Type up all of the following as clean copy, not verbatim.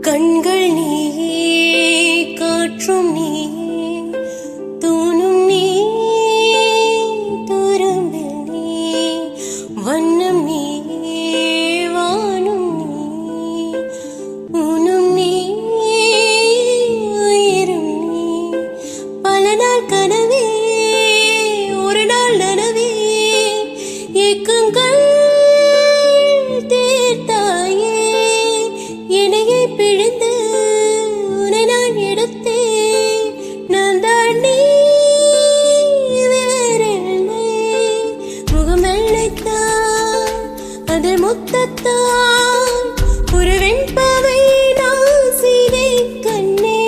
கண்கள் நீ, காற்றும் நீ, தூணும் நீ, துரும்பில் நீ, வண்ணம் நீ, வானும் நீ, ஊனும் நீ, உயிரும் நீ, பல நாள் கனவே, ஒரு நாள் நனவே, ஏக்கங்கள் தீர்த்தாயே, என்னையே பிழிந்து உன்னை நான் எடுத்தேன். நான் தான் நீ, வேறில்லை. முகம் வெள்ளைத்தான், அதில் முத்தத்தான், ஒரு வெண்பாவை நான் செய்தேன் கண்ணே.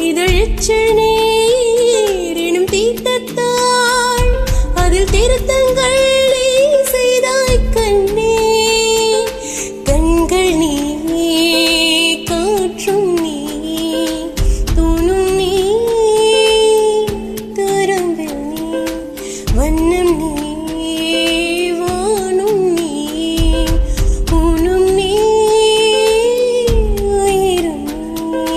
இதழிச்சல் நீர் எனும் தீர்த்தத்தாள், அதில் திருத்தங்கள் நீ செய்தாய் கண்ணே. கண்கள் நீ, காற்றும் நீ, தூணும் நீ, துரும்பில் நீ, வண்ணம் நீ, வானும் நீ, ஊனும் நீ, உயிரும் நீ.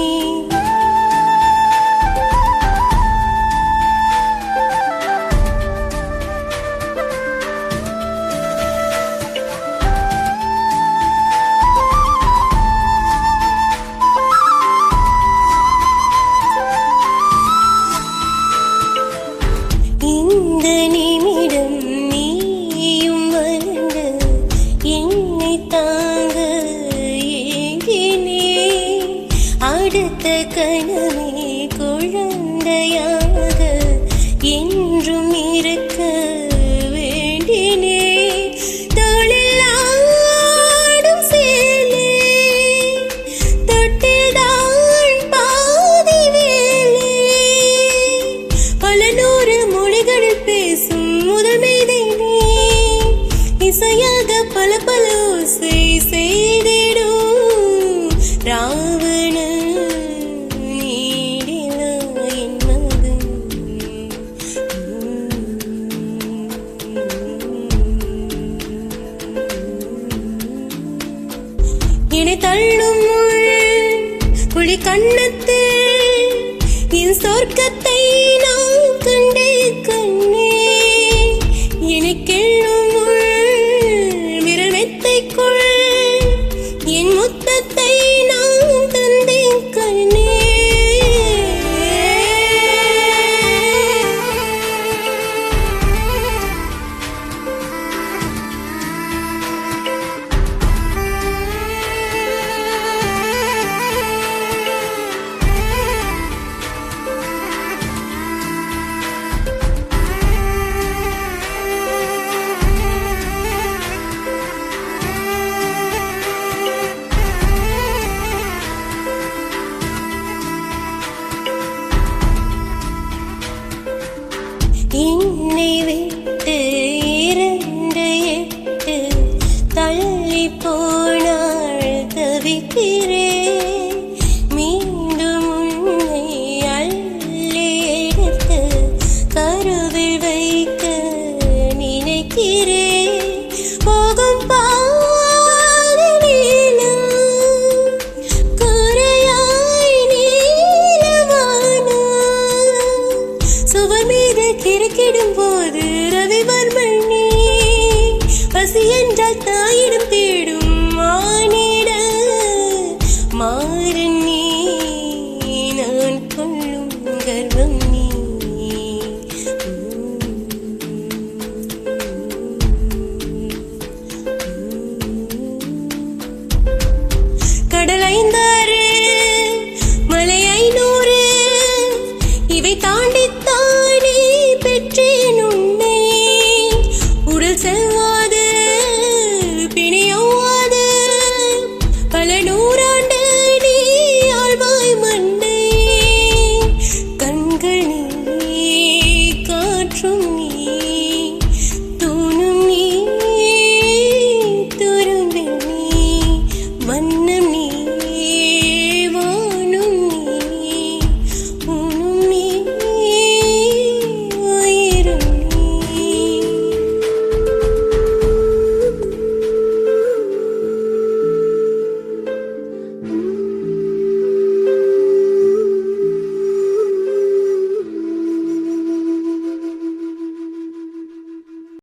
இந்த நிமிடம் நீயும் வந்து என்னை தாங்க ஏங்கினே. அடுத்த கனவே குழந்தையாக என்றும் இருக்க வேண்டினே. தோளில் ஆடும் சேலே, தொட்டில்தான் பாதி வேலே, பல நூறு மொழிகளில் பேசும் முதல் மேதை நீ. இசையாக பல பல ஓசை செய்திடும் ராவண நீடிலா என் மகன். என்னை தள்ளும் குழி கண்ணத்தில் என் சொர்க்கத்தை நான் கண்டே கண்ணே. எனக்கெள்ளும் விரல் மெத்தைக்குள் என் முத்தத்தை நான் தந்தேன் கண்ணே. என்னை விட்டு 2 8 தள்ளி போனாள் தவிக்கிறேன். மீண்டும் உன்னை அள்ளி எடுத்து கருவில் வைக்க நினைக்கிறேன். போகும் பாதை நீளம், குறையாய் நீளவானம், சுவர் மீது கிறுக்கிடும் போது ரவிவர்மன் நீ. பசி என்றால் தாயிடம்